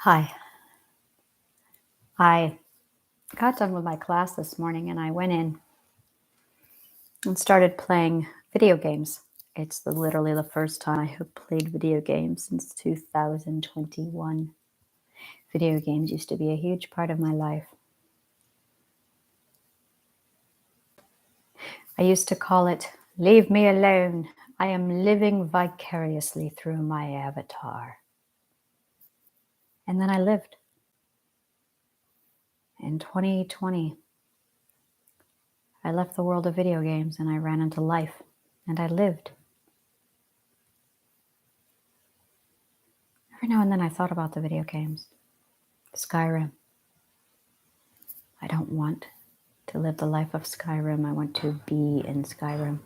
Hi. I got done with my class this morning and I went in and started playing video games. It's literally the first time I have played video games since 2021. Video games used to be a huge part of my life. I used to call it, "Leave me alone. I am living vicariously through my avatar." And then I lived. In 2020, I left the world of video games and I ran into life and I lived. Every now and then I thought about the video games. Skyrim. I don't want to live the life of Skyrim. I want to be in Skyrim.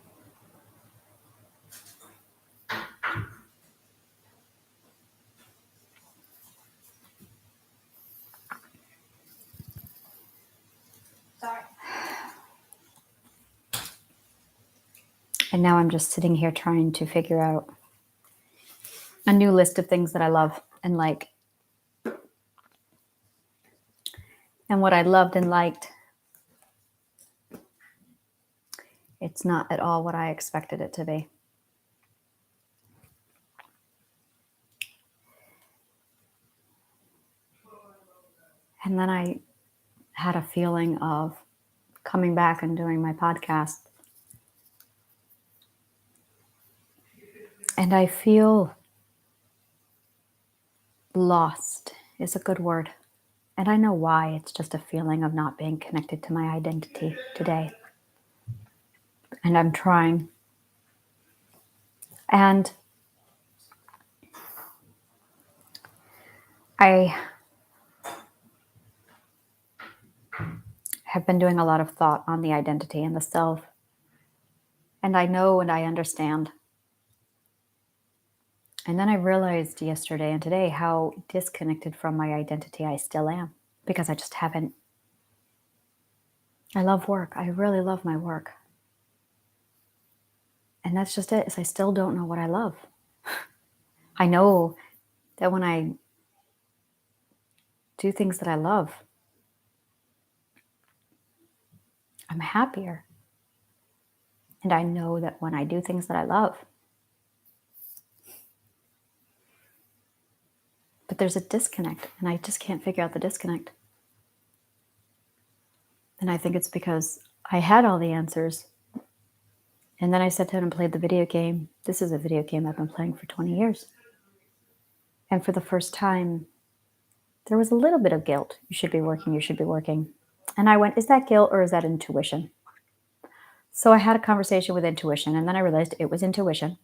And now I'm just sitting here trying to figure out a new list of things that I love and like. And what I loved and liked, it's not at all what I expected it to be. And then I had a feeling of coming back and doing my podcast. And I feel lost is a good word. And I know why. It's just a feeling of not being connected to my identity today. And I'm trying. And I have been doing a lot of thought on the identity and the self. And I know and I understand. And then I realized yesterday and today how disconnected from my identity I still am because I just haven't. I love work. I really love my work. And that's just it, is I still don't know what I love. I know that when I do things that I love, I'm happier. And I know that when I do things that I love, but there's a disconnect and I just can't figure out the disconnect. And I think it's because I had all the answers. And then I sat down and played the video game. This is a video game I've been playing for 20 years. And for the first time, there was a little bit of guilt. You should be working, you should be working. And I went, is that guilt or is that intuition? So I had a conversation with intuition, and then I realized it was intuition.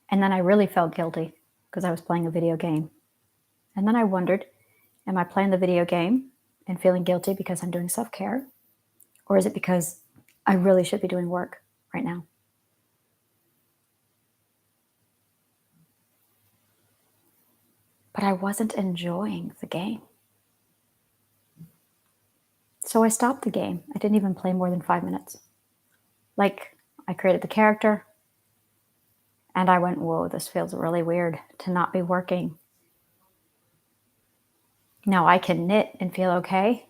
And then I really felt guilty because I was playing a video game. And then I wondered, am I playing the video game and feeling guilty because I'm doing self-care? Or is it because I really should be doing work right now? But I wasn't enjoying the game. So I stopped the game. I didn't even play more than 5 minutes. Like, I created the character, and I went, whoa, this feels really weird to not be working. Now I can knit and feel okay.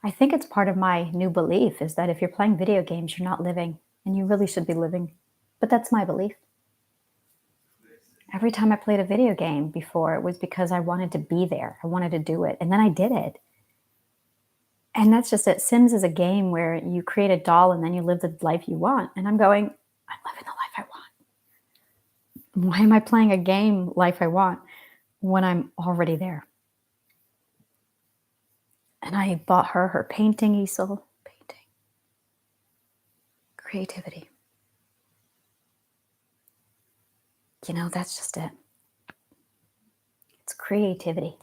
I think it's part of my new belief is that if you're playing video games, you're not living, and you really should be living. But that's my belief. Every time I played a video game before, it was because I wanted to be there. I wanted to do it, and then I did it. And that's just it. Sims is a game where you create a doll and then you live the life you want. And I'm going, I'm living the life I want. Why am I playing a game life I want when I'm already there? And I bought her painting easel. Painting. Creativity. You know, that's just it. It's creativity.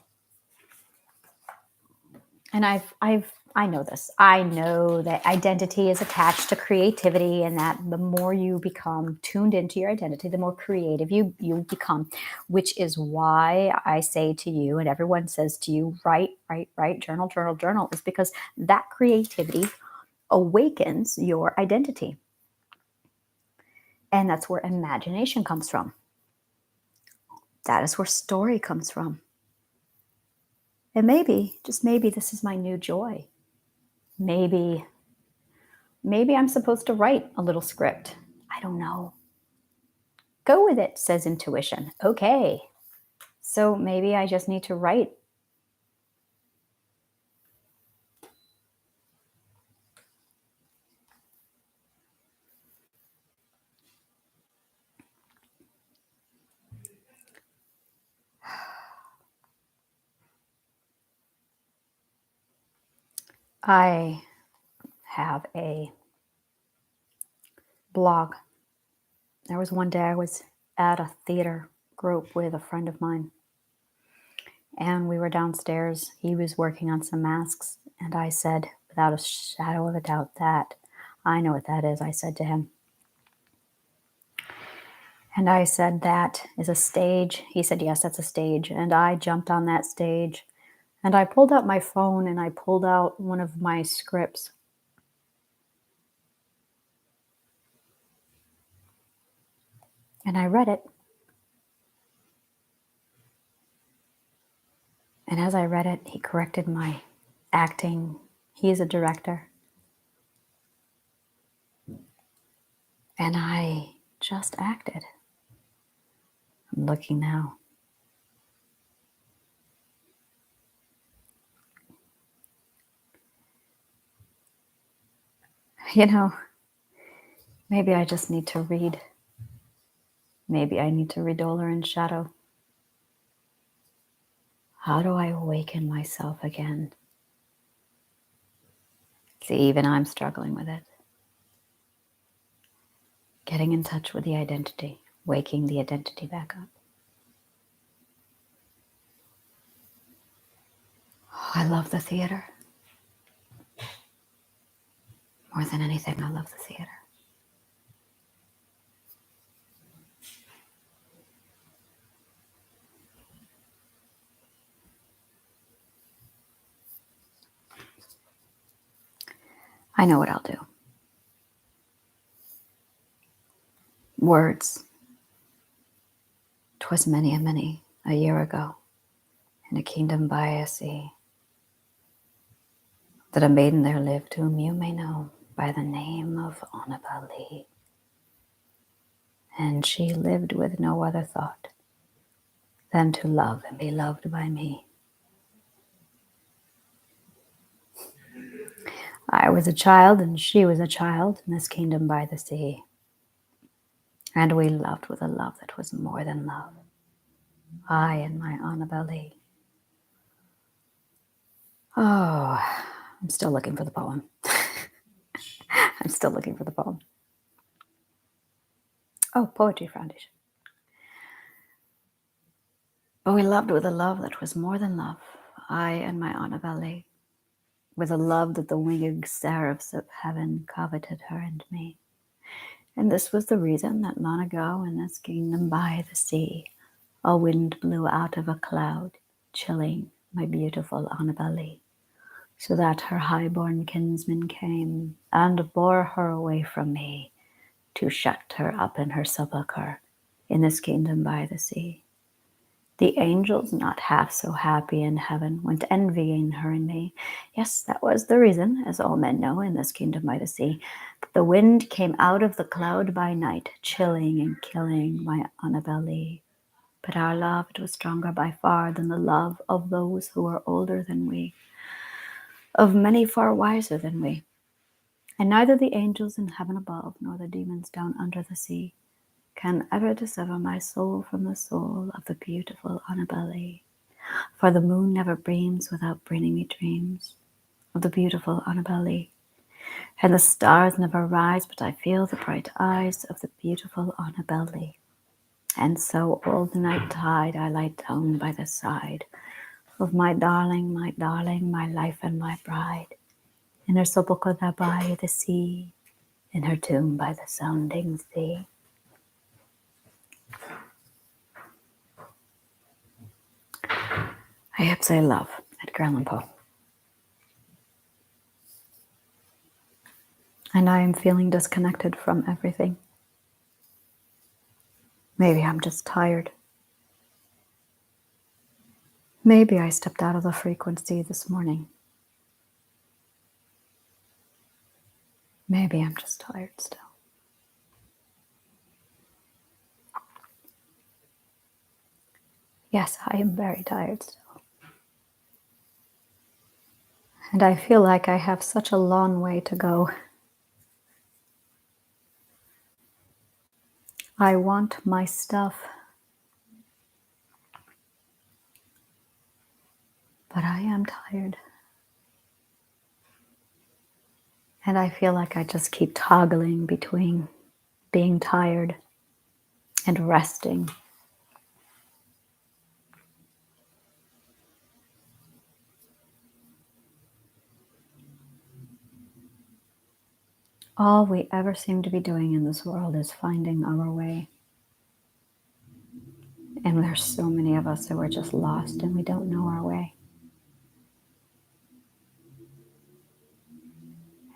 And I know this. I know that identity is attached to creativity, and that the more you become tuned into your identity, the more creative you become, which is why I say to you, and everyone says to you, write, journal, journal, journal, is because that creativity awakens your identity. And that's where imagination comes from. That is where story comes from. And maybe, just maybe, this is my new joy. Maybe I'm supposed to write a little script. I don't know. Go with it, says intuition. Okay. So maybe I just need to write. I have a blog. There was one day I was at a theater group with a friend of mine, and we were downstairs. He was working on some masks, and I said, without a shadow of a doubt, that I know what that is. I said to him, and I said, that is a stage. He said, yes, that's a stage. And I jumped on that stage, and I pulled out my phone, and I pulled out one of my scripts. And I read it. And as I read it, he corrected my acting. He is a director. And I just acted. I'm looking now. You know, maybe I just need to read. Maybe I need to read Dolor in Shadow. How do I awaken myself again? See, even I'm struggling with it. Getting in touch with the identity, waking the identity back up. Oh, I love the theater. More than anything, I love the theater. I know what I'll do. Words. 'Twas many a year ago, in a kingdom by a sea, that a maiden there lived whom you may know by the name of Annabel Lee. And she lived with no other thought than to love and be loved by me. I was a child and she was a child in this kingdom by the sea. And we loved with a love that was more than love, I and my Annabel Lee. Oh, I'm still looking for the poem. I'm still looking for the poem. Oh, Poetry Foundation. But we loved with a love that was more than love, I and my Annabel Lee, with a love that the winged seraphs of heaven coveted her and me. And this was the reason that long ago in this kingdom by the sea, a wind blew out of a cloud, chilling my beautiful Annabel Lee, so that her high-born kinsman came and bore her away from me to shut her up in her sepulchre in this kingdom by the sea. The angels, not half so happy in heaven, went envying her and me. Yes, that was the reason, as all men know, in this kingdom by the sea, that the wind came out of the cloud by night, chilling and killing my Annabel Lee. But our love, it was stronger by far than the love of those who were older than we, of many far wiser than we. And neither the angels in heaven above, nor the demons down under the sea, can ever dissever my soul from the soul of the beautiful Annabel Lee. For the moon never beams without bringing me dreams of the beautiful Annabel Lee. And the stars never rise, but I feel the bright eyes of the beautiful Annabel Lee. And so all the night tide I lie down by the side of my darling, my life and my bride, in her sepulchre there by the sea, in her tomb by the sounding sea. I have say love, Edgar Allan Poe. And I am feeling disconnected from everything. Maybe I'm just tired. Maybe I stepped out of the frequency this morning. Maybe I'm just tired still. Yes, I am very tired still. And I feel like I have such a long way to go. I want my stuff, but I am tired. And I feel like I just keep toggling between being tired and resting. All we ever seem to be doing in this world is finding our way. And there's so many of us that we're just lost and we don't know our way.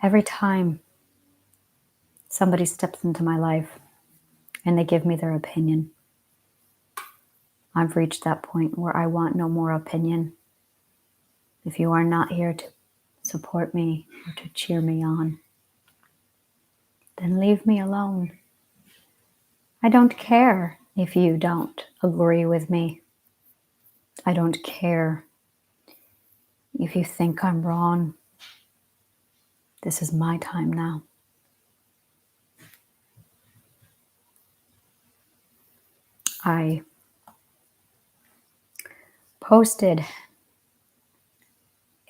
Every time somebody steps into my life and they give me their opinion, I've reached that point where I want no more opinion. If you are not here to support me or to cheer me on, then leave me alone. I don't care if you don't agree with me. I don't care if you think I'm wrong. This is my time now. I posted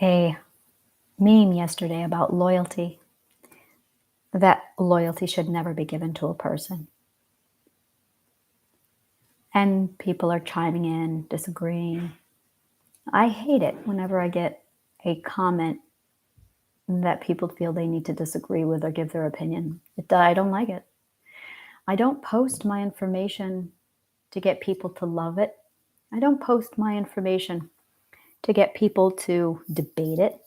a meme yesterday about loyalty, that loyalty should never be given to a person. And people are chiming in, disagreeing. I hate it whenever I get a comment that people feel they need to disagree with or give their opinion. I don't like it. I don't post my information to get people to love it. I don't post my information to get people to debate it.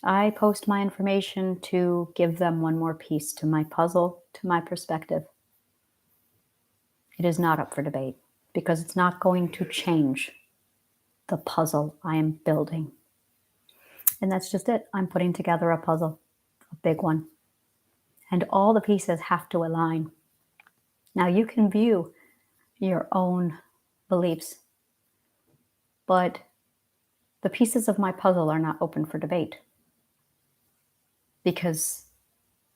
I post my information to give them one more piece to my puzzle, to my perspective. It is not up for debate because it's not going to change the puzzle I am building. And that's just it. I'm putting together a puzzle, a big one. And all the pieces have to align. Now you can view your own beliefs, but the pieces of my puzzle are not open for debate because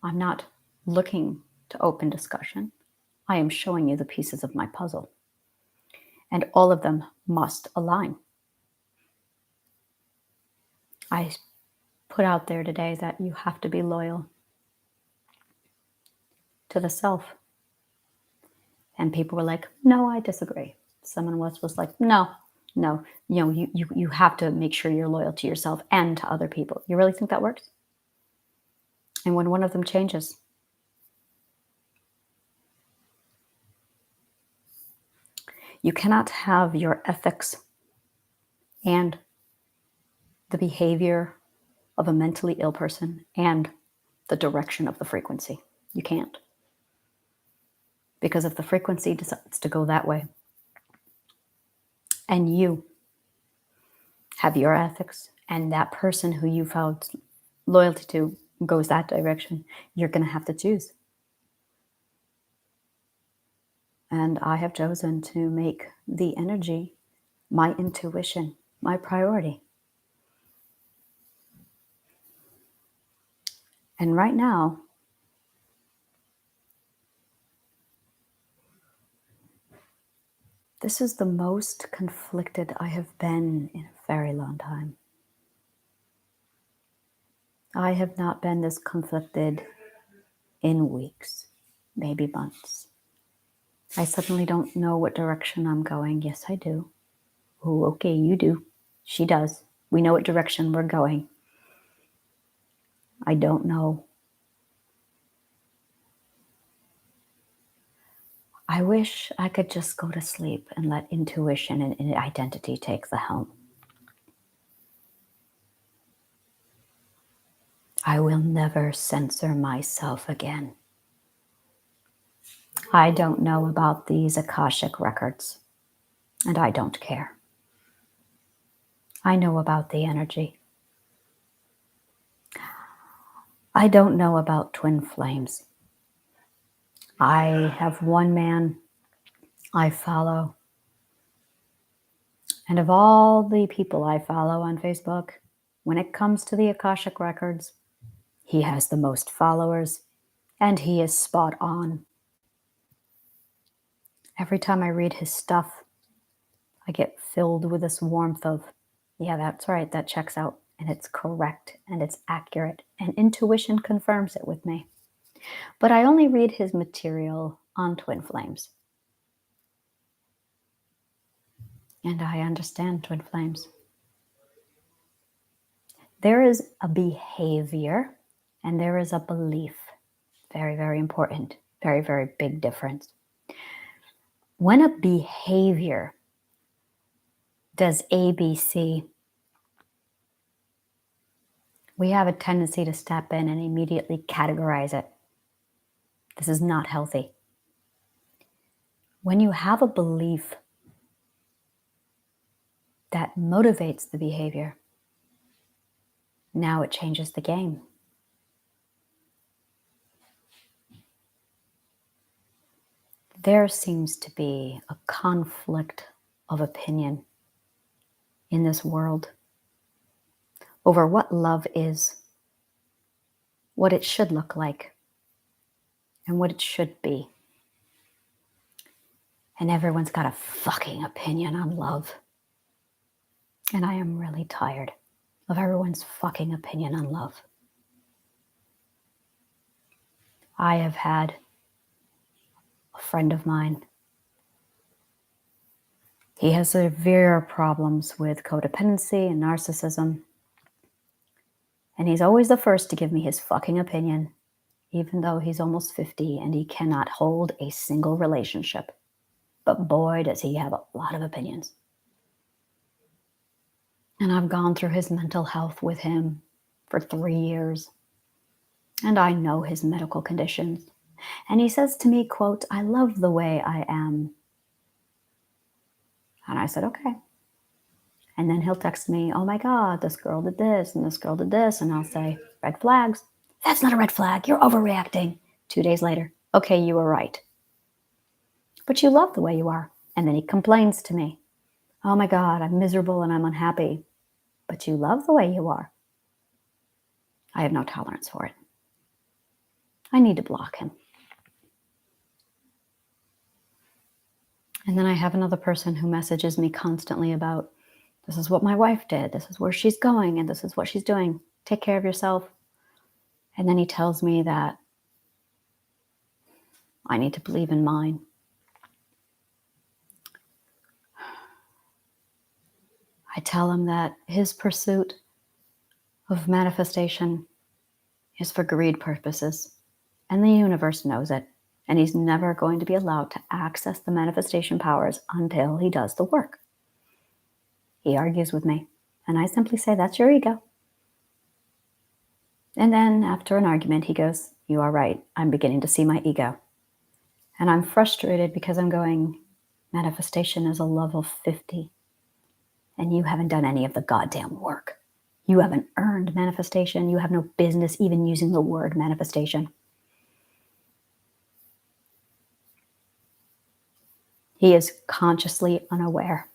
I'm not looking to open discussion. I am showing you the pieces of my puzzle, and all of them must align. I put out there today that you have to be loyal to the self. And people were like, no, I disagree. Someone was like, no, you have to make sure you're loyal to yourself and to other people. You really think that works? And when one of them changes, you cannot have your ethics and the behavior of a mentally ill person and the direction of the frequency. You can't. Because if the frequency decides to go that way, and you have your ethics, and that person who you felt loyalty to goes that direction, you're going to have to choose. And I have chosen to make the energy, my intuition, my priority. And right now, this is the most conflicted I have been in a very long time. I have not been this conflicted in weeks, maybe months. I suddenly don't know what direction I'm going. Yes, I do. Oh, okay, you do. She does. We know what direction we're going. I don't know. I wish I could just go to sleep and let intuition and identity take the helm. I will never censor myself again. I don't know about these Akashic records, and I don't care. I know about the energy. I don't know about twin flames. I have one man I follow. And of all the people I follow on Facebook, when it comes to the Akashic Records, he has the most followers, and he is spot on. Every time I read his stuff, I get filled with this warmth of, yeah, that's right, that checks out, and it's correct, and it's accurate, and intuition confirms it with me. But I only read his material on twin flames. And I understand twin flames. There is a behavior and there is a belief. Very, very important. Very, very big difference. When a behavior does ABC, we have a tendency to step in and immediately categorize it. This is not healthy. When you have a belief that motivates the behavior, now it changes the game. There seems to be a conflict of opinion in this world over what love is, what it should look like, and what it should be. And everyone's got a fucking opinion on love. And I am really tired of everyone's fucking opinion on love. I have had a friend of mine. He has severe problems with codependency and narcissism. And he's always the first to give me his fucking opinion, even though he's almost 50 and he cannot hold a single relationship. But boy, does he have a lot of opinions. And I've gone through his mental health with him for 3 years. And I know his medical conditions. And he says to me, quote, "I love the way I am." And I said, okay. And then he'll text me, "Oh my God, this girl did this and this girl did this." And I'll say, "Red flags." "That's not a red flag. You're overreacting." 2 days later, "Okay, you were right. But you love the way you are." And then he complains to me, "Oh my God, I'm miserable and I'm unhappy." "But you love the way you are." I have no tolerance for it. I need to block him. And then I have another person who messages me constantly about, "This is what my wife did. This is where she's going. And this is what she's doing. Take care of yourself." And then he tells me that I need to believe in mine. I tell him that his pursuit of manifestation is for greed purposes, and the universe knows it, and he's never going to be allowed to access the manifestation powers until he does the work. He argues with me, and I simply say, "That's your ego." And then after an argument, he goes, "You are right. I'm beginning to see my ego." And I'm frustrated because I'm going, manifestation is a level 50. And you haven't done any of the goddamn work. You haven't earned manifestation. You have no business even using the word manifestation. He is consciously unaware.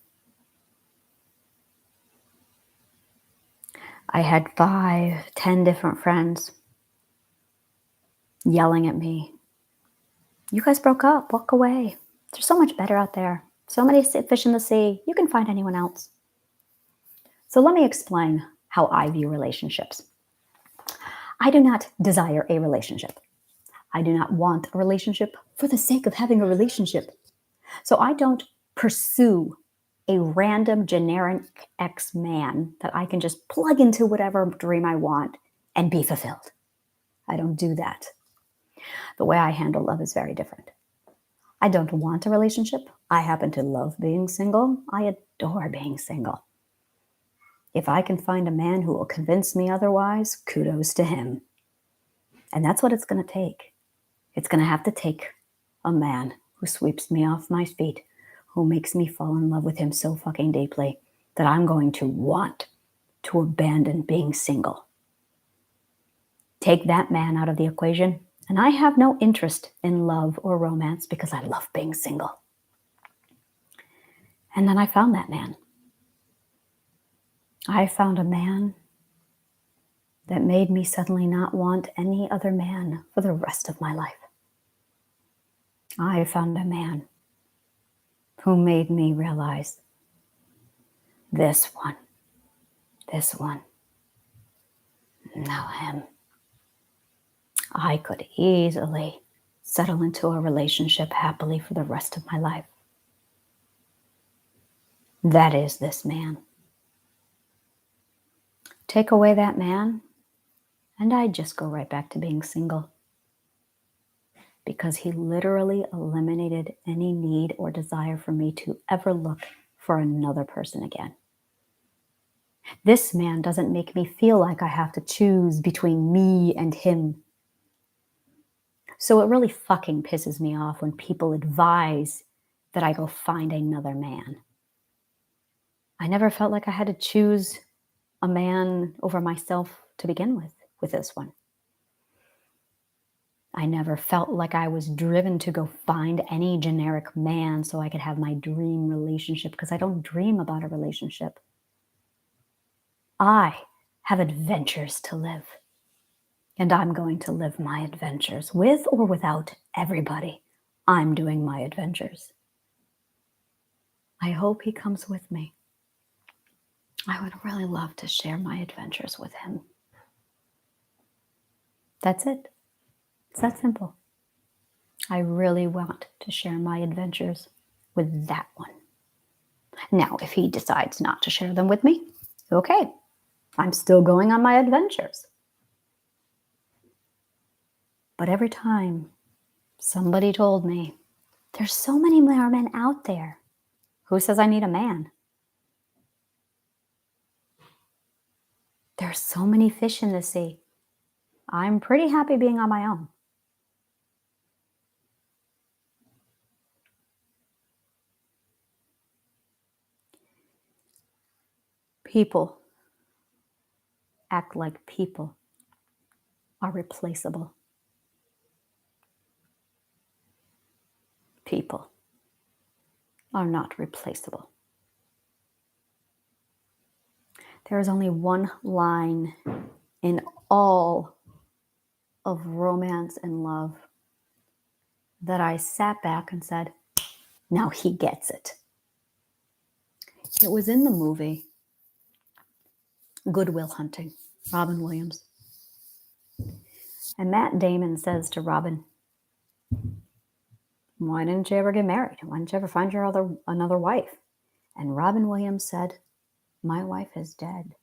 I had 5, 10 different friends yelling at me, "You guys broke up. Walk away. There's so much better out there. So many fish in the sea. You can find anyone else." So let me explain how I view relationships. I do not desire a relationship. I do not want a relationship for the sake of having a relationship. So I don't pursue a random generic X man that I can just plug into whatever dream I want and be fulfilled. I don't do that. The way I handle love is very different. I don't want a relationship. I happen to love being single. I adore being single. If I can find a man who will convince me otherwise, kudos to him. And that's what it's going to take. It's going to have to take a man who sweeps me off my feet, who makes me fall in love with him so fucking deeply that I'm going to want to abandon being single. Take that man out of the equation, and I have no interest in love or romance because I love being single. And then I found that man. I found a man that made me suddenly not want any other man for the rest of my life. I found a man who made me realize this one, no him. I could easily settle into a relationship happily for the rest of my life. That is this man. Take away that man, and I'd just go right back to being single. Because he literally eliminated any need or desire for me to ever look for another person again. This man doesn't make me feel like I have to choose between me and him. So it really fucking pisses me off when people advise that I go find another man. I never felt like I had to choose a man over myself to begin with this one. I never felt like I was driven to go find any generic man so I could have my dream relationship, because I don't dream about a relationship. I have adventures to live, and I'm going to live my adventures with or without everybody. I'm doing my adventures. I hope he comes with me. I would really love to share my adventures with him. That's it. It's that simple. I really want to share my adventures with that one. Now, if he decides not to share them with me, okay, I'm still going on my adventures. But every time somebody told me, there's so many more men out there, who says I need a man? There's so many fish in the sea. I'm pretty happy being on my own. People act like people are replaceable. People are not replaceable. There is only one line in all of romance and love that I sat back and said, now he gets it. It was in the movie Good Will Hunting, Robin Williams. And Matt Damon says to Robin, why didn't you ever get married? Why didn't you ever find your another wife? And Robin Williams said, my wife is dead.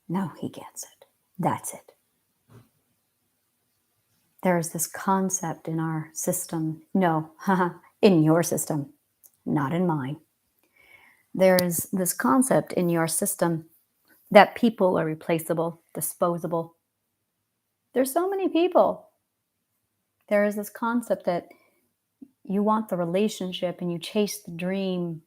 Now he gets it. That's it. There is this concept in our system. No, in your system, not in mine. There is this concept in your system that people are replaceable, disposable. There's so many people. There is this concept that you want the relationship and you chase the dream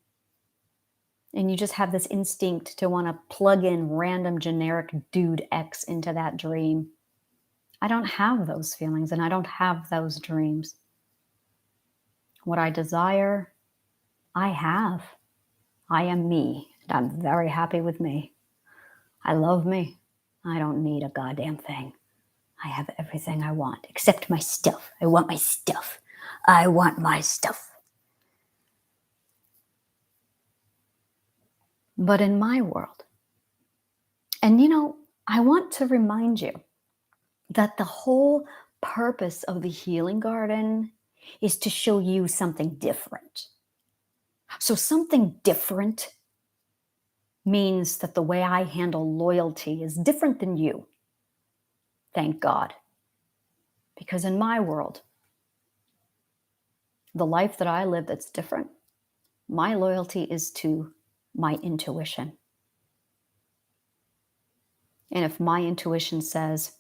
and you just have this instinct to want to plug in random generic dude X into that dream. I don't have those feelings and I don't have those dreams. What I desire, I have. I am me, and I'm very happy with me. I love me. I don't need a goddamn thing. I have everything I want, except my stuff. I want my stuff. I want my stuff. But in my world, and I want to remind you that the whole purpose of the healing garden is to show you something different. So something different means that the way I handle loyalty is different than you. Thank God. Because in my world, the life that I live that's different, my loyalty is to my intuition. And if my intuition says,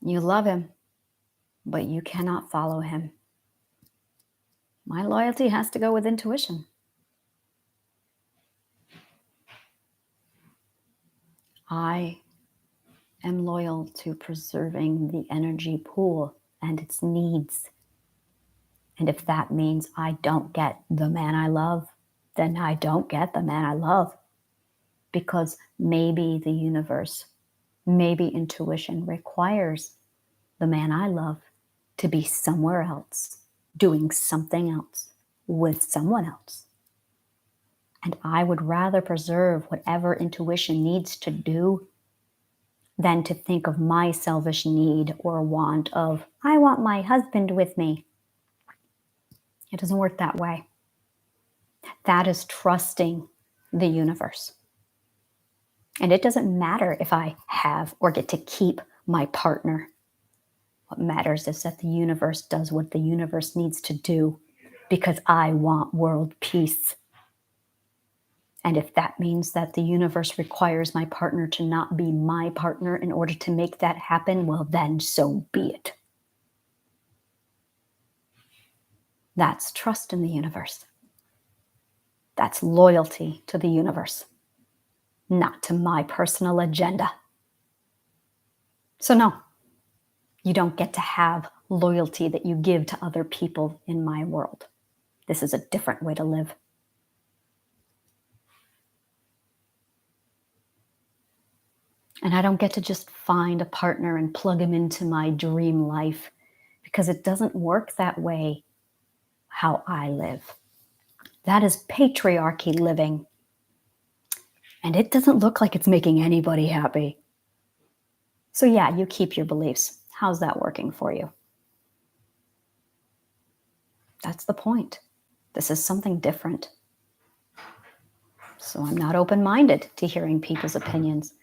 you love him, but you cannot follow him, my loyalty has to go with intuition. I am loyal to preserving the energy pool and its needs. And if that means I don't get the man I love, then I don't get the man I love. Because maybe the universe, maybe intuition requires the man I love to be somewhere else, doing something else, with someone else. And I would rather preserve whatever intuition needs to do than to think of my selfish need or want of, I want my husband with me. It doesn't work that way. That is trusting the universe. And it doesn't matter if I have or get to keep my partner. What matters is that the universe does what the universe needs to do because I want world peace. And if that means that the universe requires my partner to not be my partner in order to make that happen, well, then so be it. That's trust in the universe. That's loyalty to the universe, not to my personal agenda. So no, you don't get to have loyalty that you give to other people in my world. This is a different way to live. And I don't get to just find a partner and plug him into my dream life because it doesn't work that way how I live. That is patriarchy living. And it doesn't look like it's making anybody happy. So yeah, you keep your beliefs. How's that working for you? That's the point. This is something different. So I'm not open-minded to hearing people's opinions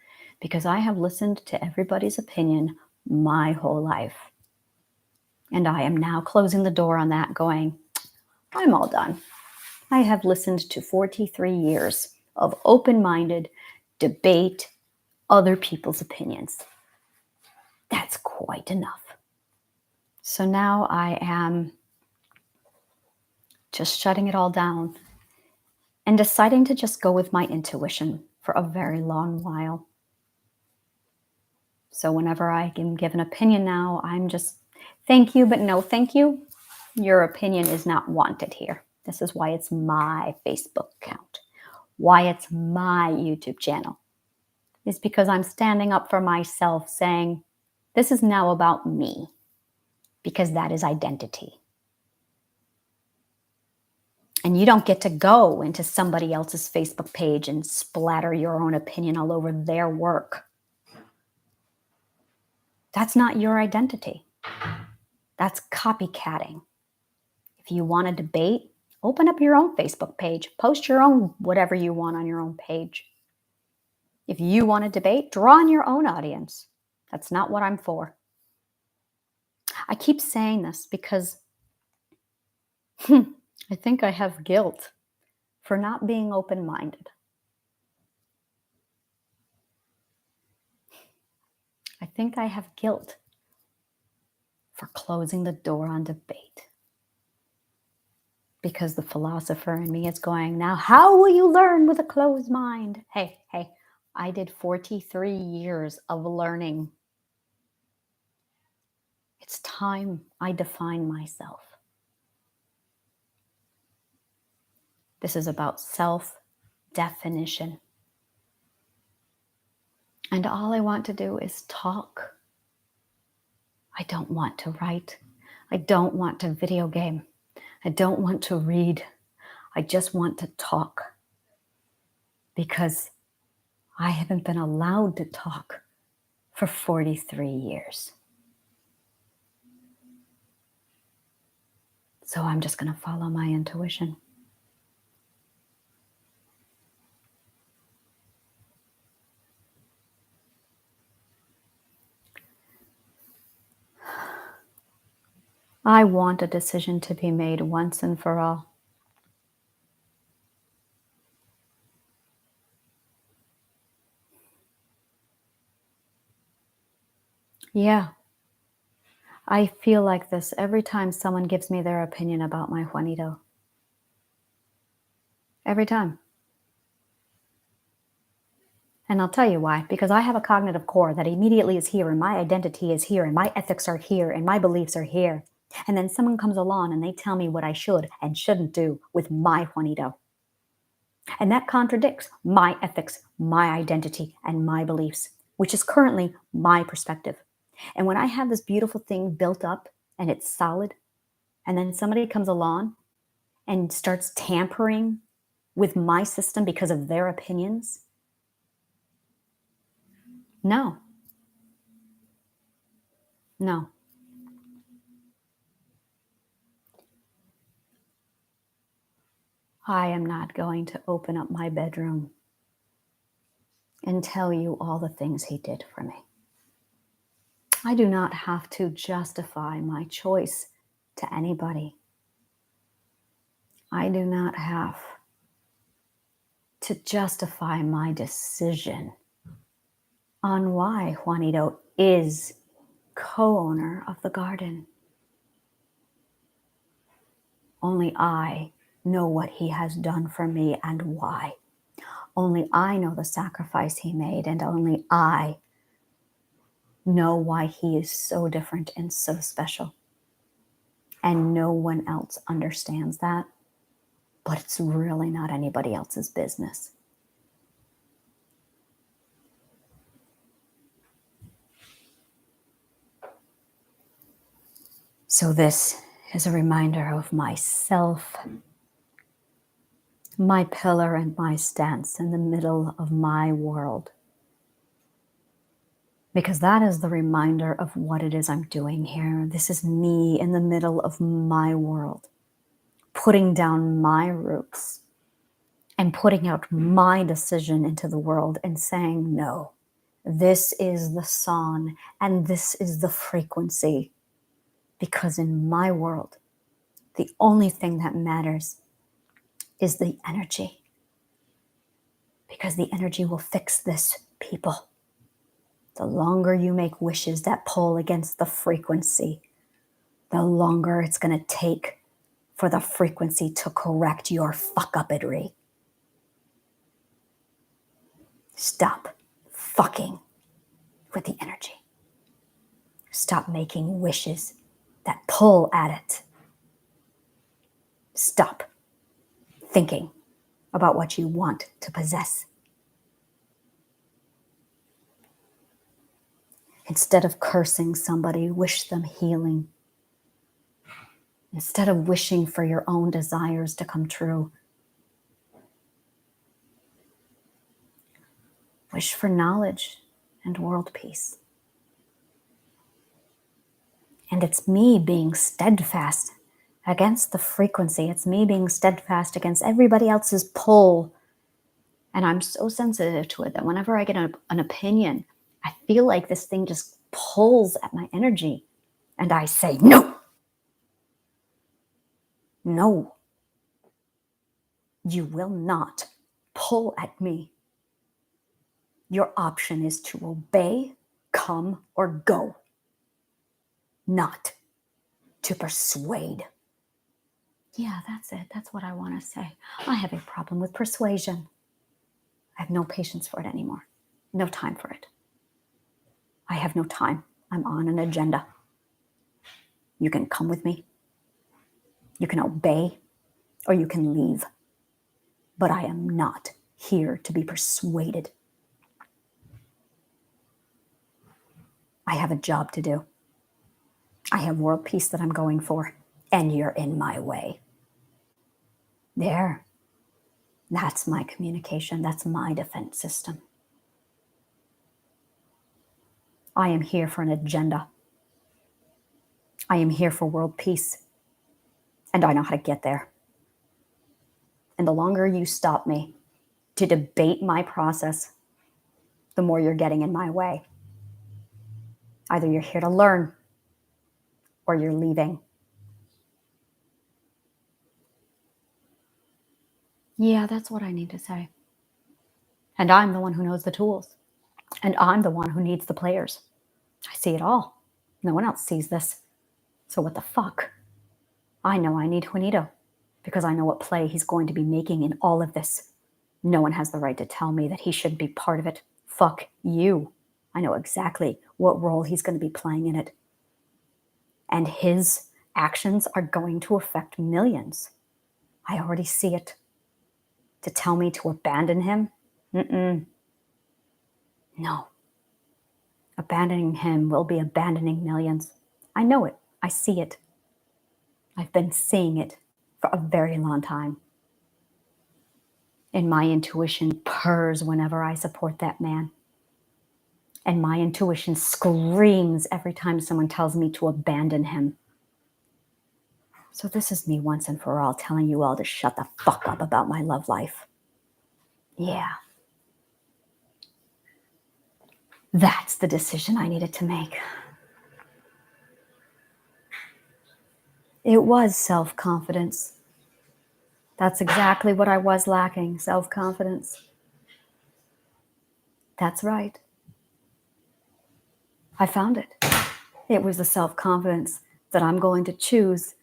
because I have listened to everybody's opinion my whole life. And I am now closing the door on that going, I'm all done. I have listened to 43 years of open-minded debate other people's opinions. That's quite enough. So now I am just shutting it all down and deciding to just go with my intuition for a very long while. So whenever I can give an opinion now, I'm just, thank you, but no thank you. Your opinion is not wanted here. This is why it's my Facebook account, why it's my YouTube channel, is because I'm standing up for myself saying, this is now about me, because that is identity. And you don't get to go into somebody else's Facebook page and splatter your own opinion all over their work. That's not your identity. That's copycatting. If you want to debate, open up your own Facebook page. Post your own whatever you want on your own page. If you want to debate, draw on your own audience. That's not what I'm for. I keep saying this because I think I have guilt for not being open-minded. I think I have guilt for closing the door on debate. Because the philosopher in me is going, now how will you learn with a closed mind? Hey, I did 43 years of learning. It's time I define myself. This is about self-definition. And all I want to do is talk. I don't want to write. I don't want to video game. I don't want to read. I just want to talk. Because I haven't been allowed to talk for 43 years. So I'm just going to follow my intuition. I want a decision to be made once and for all. Yeah. I feel like this every time someone gives me their opinion about my Juanito. Every time. And I'll tell you why. Because I have a cognitive core that immediately is here, and my identity is here, and my ethics are here, and my beliefs are here. And then someone comes along and they tell me what I should and shouldn't do with my Juanito. And that contradicts my ethics, my identity, and my beliefs, which is currently my perspective. And when I have this beautiful thing built up and it's solid, and then somebody comes along and starts tampering with my system because of their opinions, no, no. I am not going to open up my bedroom and tell you all the things he did for me. I do not have to justify my choice to anybody. I do not have to justify my decision on why Juanito is co-owner of the garden. Only I know what he has done for me and why. Only I know the sacrifice he made, and only I know why he is so different and so special. And no one else understands that, but it's really not anybody else's business. So this is a reminder of myself, my pillar and my stance in the middle of my world. Because that is the reminder of what it is I'm doing here. This is me in the middle of my world, putting down my roots and putting out my decision into the world and saying, no, this is the song and this is the frequency. Because in my world, the only thing that matters is the energy. Because the energy will fix this, people. The longer you make wishes that pull against the frequency, the longer it's going to take for the frequency to correct your fuck-uppery. Stop fucking with the energy. Stop making wishes that pull at it. Stop thinking about what you want to possess. Instead of cursing somebody, wish them healing. Instead of wishing for your own desires to come true, wish for knowledge and world peace. And it's me being steadfast against the frequency. It's me being steadfast against everybody else's pull. And I'm so sensitive to it that whenever I get an opinion, I feel like this thing just pulls at my energy. And I say, no. No. You will not pull at me. Your option is to obey, come, or go. Not to persuade. Yeah, that's it. That's what I want to say. I have a problem with persuasion. I have no patience for it anymore. No time for it. I have no time. I'm on an agenda. You can come with me. You can obey, or you can leave. But I am not here to be persuaded. I have a job to do. I have world peace that I'm going for, and you're in my way. There. That's my communication. That's my defense system. I am here for an agenda. I am here for world peace. And I know how to get there. And the longer you stop me to debate my process, the more you're getting in my way. Either you're here to learn or you're leaving. Yeah, that's what I need to say. And I'm the one who knows the tools. And I'm the one who needs the players. I see it all. No one else sees this. So what the fuck? I know I need Juanito because I know what play he's going to be making in all of this. No one has the right to tell me that he shouldn't be part of it Fuck you. I know exactly what role he's going to be playing in it. And his actions are going to affect millions. I already see it. To tell me to abandon him? Mm-mm. No. Abandoning him will be abandoning millions. I know it. I see it. I've been seeing it for a very long time. And my intuition purrs whenever I support that man. And my intuition screams every time someone tells me to abandon him. So this is me once and for all telling you all to shut the fuck up about my love life. Yeah. That's the decision I needed to make. It was self-confidence. That's exactly what I was lacking, self-confidence. That's right. I found it. It was the self-confidence that I'm going to choose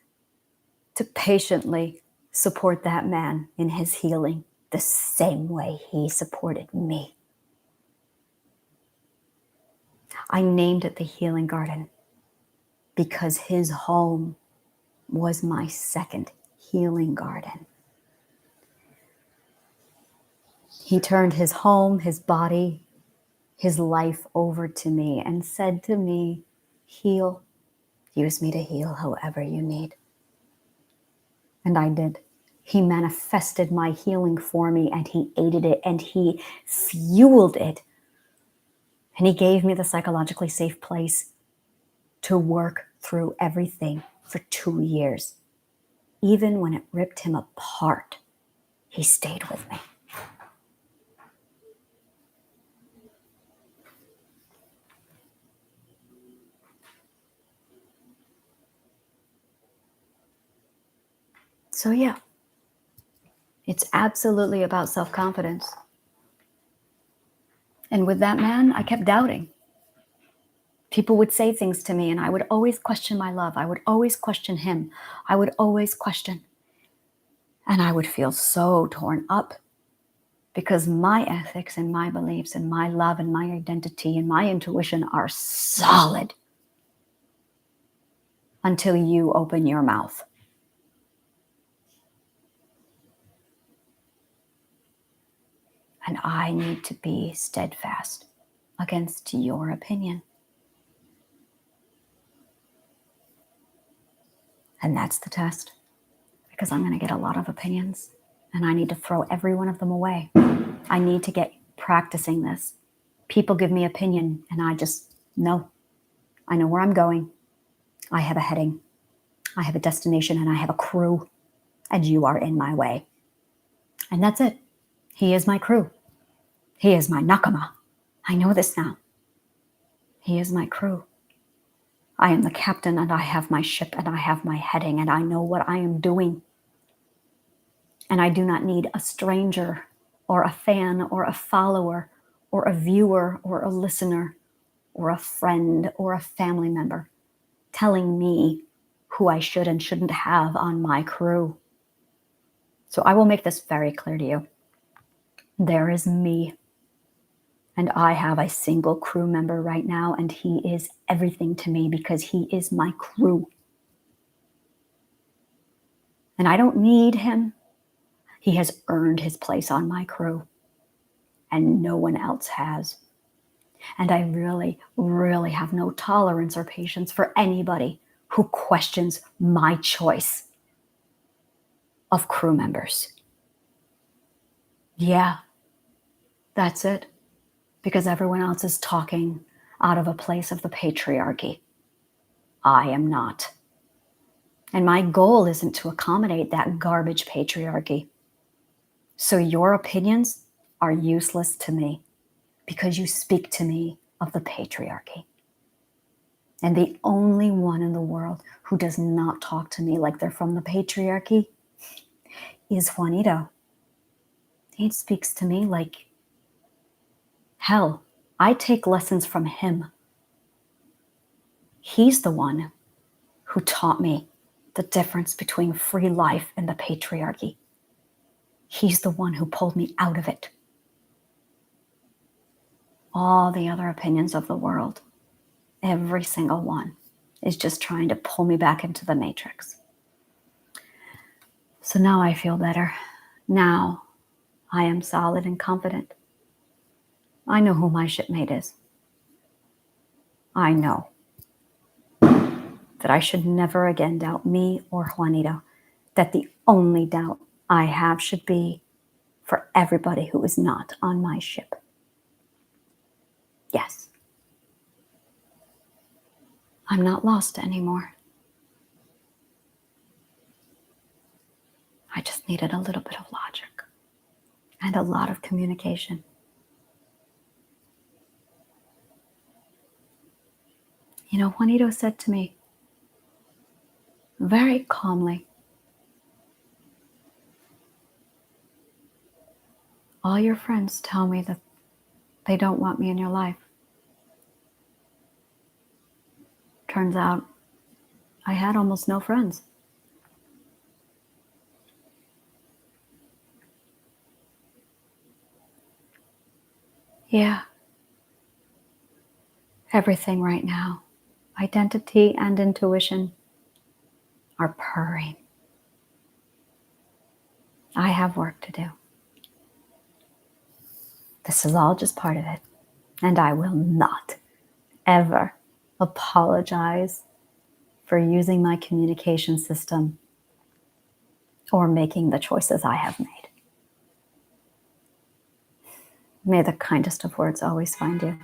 to patiently support that man in his healing the same way he supported me. I named it the Healing Garden because his home was my second healing garden. He turned his home, his body, his life over to me and said to me, heal. Use me to heal however you need. And I did. He manifested my healing for me, and he aided it, and he fueled it. And he gave me the psychologically safe place to work through everything for 2 years. Even when it ripped him apart, he stayed with me. So yeah, it's absolutely about self-confidence. And with that man, I kept doubting. People would say things to me and I would always question my love. I would always question him. I would always question. And I would feel so torn up because my ethics and my beliefs and my love and my identity and my intuition are solid until you open your mouth. And I need to be steadfast against your opinion. And that's the test, because I'm going to get a lot of opinions and I need to throw every one of them away. I need to get practicing this. People give me opinion and I just know. I know where I'm going. I have a heading. I have a destination and I have a crew, and you are in my way. And that's it. He is my crew. He is my nakama. I know this now. He is my crew. I am the captain and I have my ship and I have my heading and I know what I am doing. And I do not need a stranger or a fan or a follower or a viewer or a listener or a friend or a family member telling me who I should and shouldn't have on my crew. So I will make this very clear to you. There is me. And I have a single crew member right now, and he is everything to me because he is my crew. And I don't need him. He has earned his place on my crew, and no one else has. And I really, really have no tolerance or patience for anybody who questions my choice of crew members. Yeah, that's it. Because everyone else is talking out of a place of the patriarchy. I am not. And my goal isn't to accommodate that garbage patriarchy. So your opinions are useless to me because you speak to me of the patriarchy. And the only one in the world who does not talk to me like they're from the patriarchy is Juanito. He speaks to me like, hell, I take lessons from him. He's the one who taught me the difference between free life and the patriarchy. He's the one who pulled me out of it. all the other opinions of the world, every single one, is just trying to pull me back into the matrix. So now I feel better. Now I am solid and confident. I know who my shipmate is. I know that I should never again doubt me or Juanito, that the only doubt I have should be for everybody who is not on my ship. Yes, I'm not lost anymore. I just needed a little bit of logic and a lot of communication. You know, Juanito said to me very calmly, all your friends tell me that they don't want me in your life. Turns out I had almost no friends. Yeah, everything right now, identity and intuition, are purring. I have work to do. This is all just part of it. And I will not ever apologize for using my communication system or making the choices I have made. May the kindest of words always find you.